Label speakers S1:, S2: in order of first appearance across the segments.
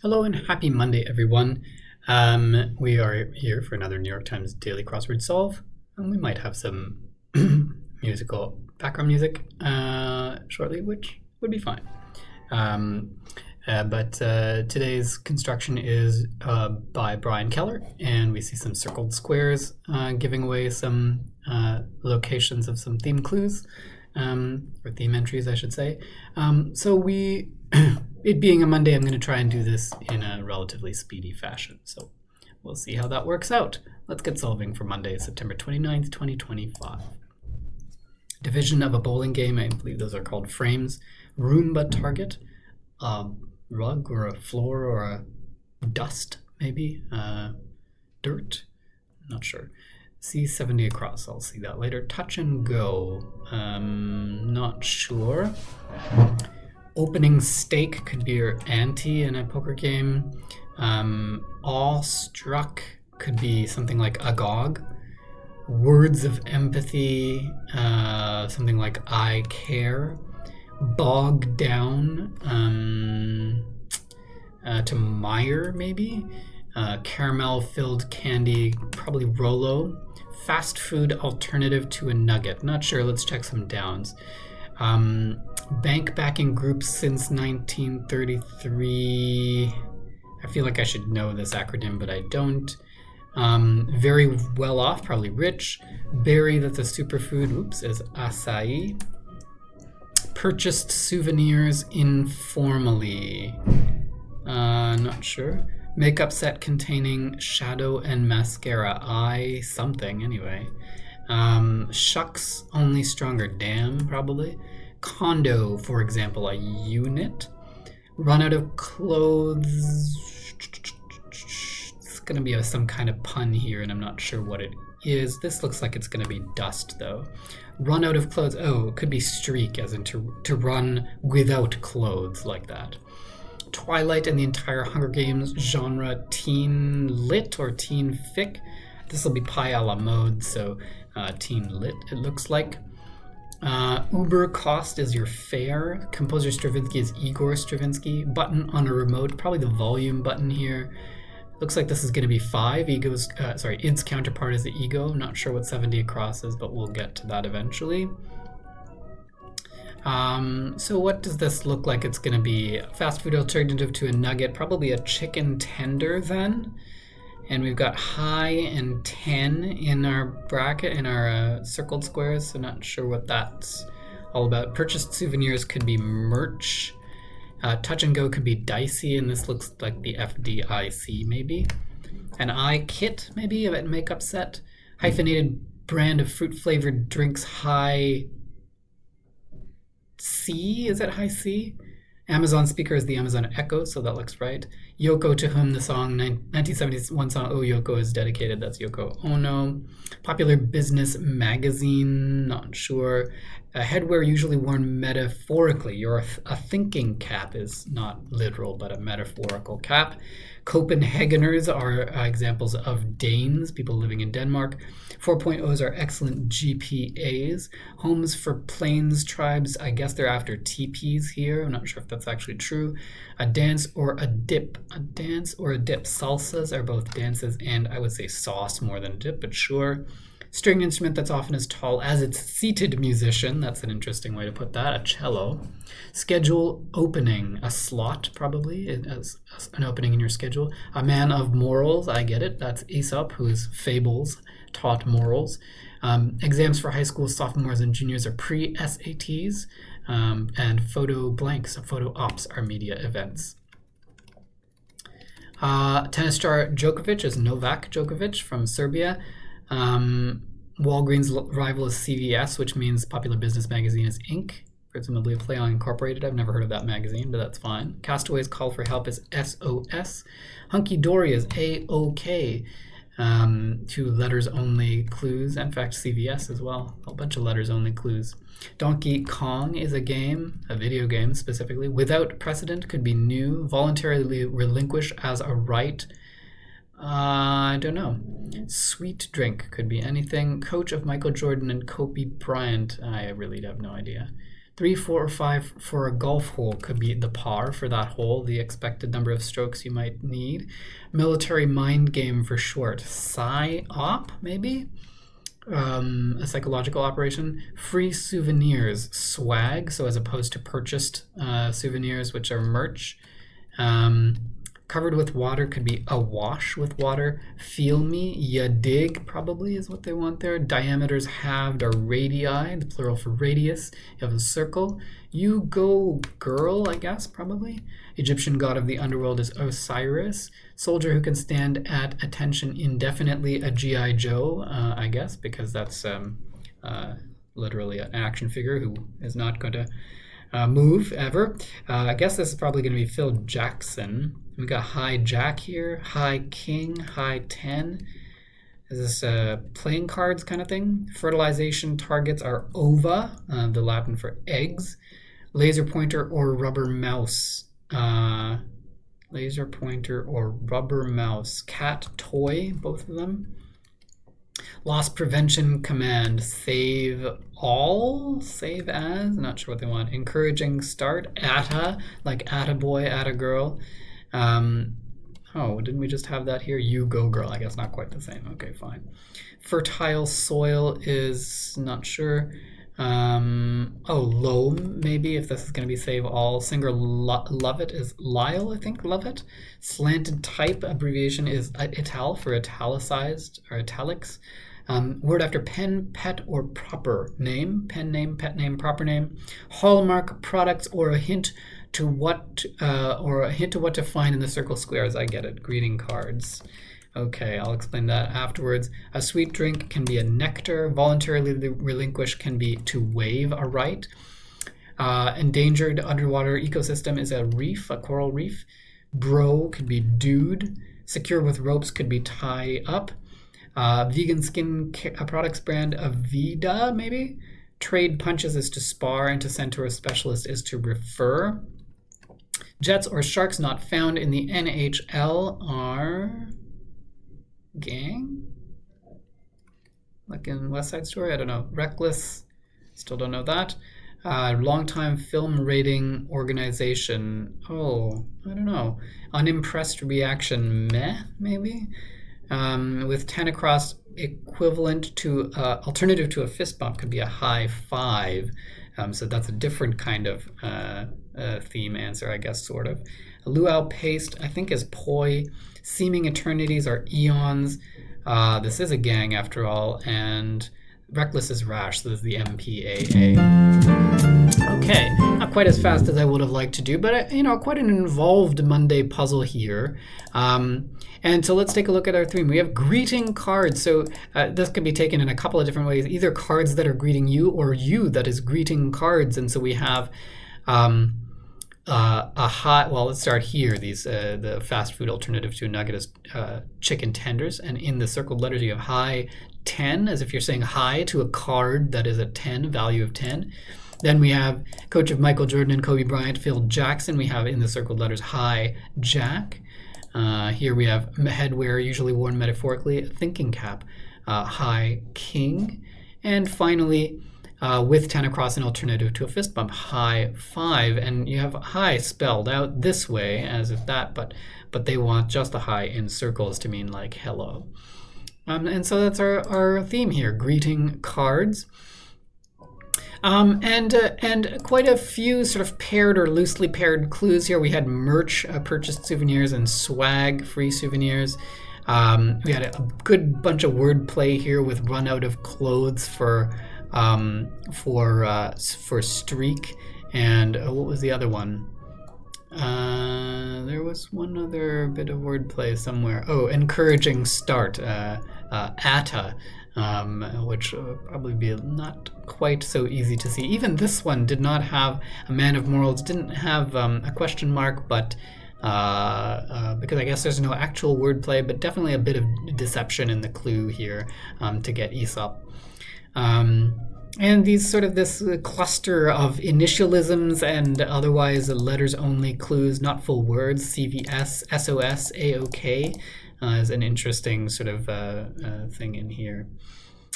S1: Hello and happy Monday, everyone. We are here for another New York Times Daily Crossword Solve, and we might have some musical background music shortly, which would be fine. But today's construction is by Brian Keller, and we see some circled squares giving away some locations of some theme clues, or theme entries, I should say. It being a Monday, I'm going to try and do this in a relatively speedy fashion. So we'll see how that works out. Let's get solving for Monday, September 29th, 2025. Division of a bowling game, I believe those are called frames. Roomba target, a rug or a floor or a dust, maybe. Dirt, not sure. C70 across, I'll see that later. Touch and go, not sure. Opening stake could be your ante in a poker game. Awestruck could be something like agog. Words of empathy, something like I care. Bog down, to mire maybe. Caramel-filled candy, probably Rolo. Fast food alternative to a nugget. Not sure, let's check some downs. Bank backing groups since 1933. I feel like I should know this acronym, but I don't. Very well off, probably rich. Berry that's a superfood, is acai. Purchased souvenirs informally. Not sure. Makeup set containing shadow and mascara. Eye something, anyway. Shucks, only stronger. Damn, probably. Condo, for example, a unit. Run out of clothes. It's going to be some kind of pun here, and I'm not sure what it is. This looks like it's going to be dust, though. Run out of clothes. Oh, it could be streak, as in to run without clothes, like that. Twilight and the entire Hunger Games genre, teen lit or teen fic. This will be pie a la mode, so teen lit, it looks like. Uber cost is your fare. Composer Stravinsky is Igor Stravinsky. Button on a remote, probably the volume button here. Looks like this is going to be 5. Id's counterpart is the ego. I'm not sure what 70 across is, but we'll get to that eventually. So what does this look like? It's going to be a fast food alternative to a nugget, probably a chicken tender then. And we've got high and 10 in our bracket, in our circled squares, so not sure what that's all about. Purchased souvenirs could be merch. Touch and go could be dicey, and this looks like the FDIC maybe. An eye kit maybe, a makeup set. Hyphenated brand of fruit-flavored drinks, high C? Is it high C? Amazon speaker is the Amazon Echo, so that looks right. Yoko, to whom the song 1971 song Oh Yoko is dedicated. That's Yoko Ono. Popular business magazine, not sure. Headwear usually worn metaphorically. A thinking cap is not literal, but a metaphorical cap. Copenhageners are examples of Danes, people living in Denmark. 4.0s are excellent GPAs. Homes for plains tribes, I guess they're after teepees here. I'm not sure if that's actually true. A dance or a dip. A dance or a dip. Salsas are both dances and I would say sauce more than dip, but sure. String instrument that's often as tall as its seated musician. That's an interesting way to put that. A cello. Schedule opening. A slot, probably, as an opening in your schedule. A man of morals. I get it. That's Aesop, whose fables taught morals. Exams for high school sophomores and juniors are pre-SATs. And photo blanks, photo ops are media events. Tennis star Djokovic is Novak Djokovic from Serbia. Walgreens' rival is CVS, which means Popular Business Magazine is Inc., presumably a play on Incorporated. I've never heard of that magazine, but that's fine. Castaway's call for help is SOS. Hunky Dory is AOK. 2 letters only clues. In fact, CVS as well. A bunch of letters only clues. Donkey Kong is a game, a video game specifically. Without precedent could be new. Voluntarily relinquish as a right. I don't know. Sweet drink could be anything. Coach of Michael Jordan and Kobe Bryant. I really have no idea. 3, 4, or 5 for a golf hole could be the par for that hole, the expected number of strokes you might need. Military mind game for short. Psy-op, maybe? A psychological operation. Free souvenirs. Swag, so as opposed to purchased souvenirs, which are merch. Covered with water could be awash with water. Feel me, ya dig, probably is what they want there. Diameters halved or radii, the plural for radius. You have a circle. You go girl, I guess, probably. Egyptian god of the underworld is Osiris. Soldier who can stand at attention indefinitely, a G.I. Joe, I guess, because that's literally an action figure who is not going to move ever. I guess this is probably going to be Phil Jackson. We got high jack here, high king, high 10. Is this playing cards kind of thing? Fertilization targets are ova, the Latin for eggs. Laser pointer or rubber mouse. Laser pointer or rubber mouse. Cat toy, both of them. Loss prevention command. Save all? Save as? Not sure what they want. Encouraging start. Atta, like attaboy, attagirl. Oh, didn't we just have that here? You go girl. I guess not quite the same. Okay, fine. Fertile soil is not sure. Loam, maybe, if this is going to be save all. Singer love it is Lyle, I think, love it. Slanted type abbreviation is ital for italicized or italics. Word after pen, pet, or proper name. Pen name, pet name, proper name. Hallmark products or a hint to what to find in the circle squares. I get it. Greeting cards. Okay, I'll explain that afterwards. A sweet drink can be a nectar. Voluntarily relinquished can be to waive a right. Endangered underwater ecosystem is a reef, a coral reef. Bro could be dude. Secure with ropes could be tie up. Vegan skin products brand Avida, maybe. Trade punches is to spar, and to send to a specialist is to refer. Jets or sharks not found in the NHL are gang? Like in West Side Story? I don't know. Reckless, still don't know that. Long-time film rating organization. Oh, I don't know. Unimpressed reaction, meh, maybe? With 10 across, equivalent to alternative to a fist bump could be a high 5. So that's a different kind of theme answer, I guess, sort of. Luau paste, I think, is poi. Seeming eternities are eons. This is a gang after all, and reckless is rash. So this is the MPAA. Okay, not quite as fast as I would have liked to do, but quite an involved Monday puzzle here. And so let's take a look at our theme. We have greeting cards. So this could be taken in a couple of different ways, either cards that are greeting you or you that is greeting cards. And so we have let's start here. These the fast food alternative to a nugget is chicken tenders, and in the circled letters you have high 10, as if you're saying hi to a card that is a 10, value of 10. Then we have coach of Michael Jordan and Kobe Bryant, Phil Jackson. We have in the circled letters high jack. Here we have headwear, usually worn metaphorically, a thinking cap, high king. And finally, with 10 across, an alternative to a fist bump, high 5. And you have high spelled out this way as if that, but they want just the high in circles to mean like hello. And so that's our theme here, greeting cards. And quite a few sort of paired or loosely paired clues here. We had merch, purchased souvenirs, and swag, free souvenirs. We had a good bunch of wordplay here with run out of clothes for streak, and what was the other one? There was one other bit of wordplay somewhere. Oh, encouraging start, atta. Which would probably be not quite so easy to see. Even this one did not have a man of morals, didn't have a question mark, but because I guess there's no actual wordplay, but definitely a bit of deception in the clue here to get Aesop. And these sort of this cluster of initialisms and otherwise letters only clues, not full words, CVS, SOS, AOK, is an interesting sort of thing in here.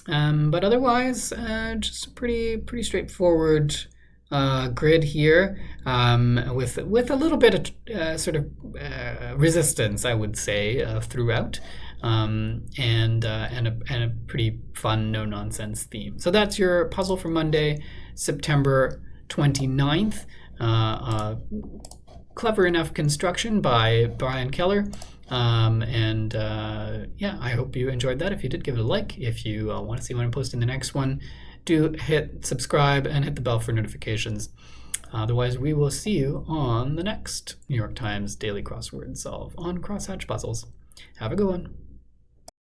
S1: But otherwise, just a pretty straightforward grid here with a little bit of sort of resistance, I would say, throughout, and a pretty fun, no-nonsense theme. So that's your puzzle for Monday, September 29th. Clever enough construction by Brian Keller. Yeah, I hope you enjoyed that. If you did, give it a like. If you want to see when I'm posting the next one, do hit subscribe and hit the bell for notifications. Otherwise, we will see you on the next New York Times Daily Crossword Solve on Crosshatch Puzzles. Have a good one.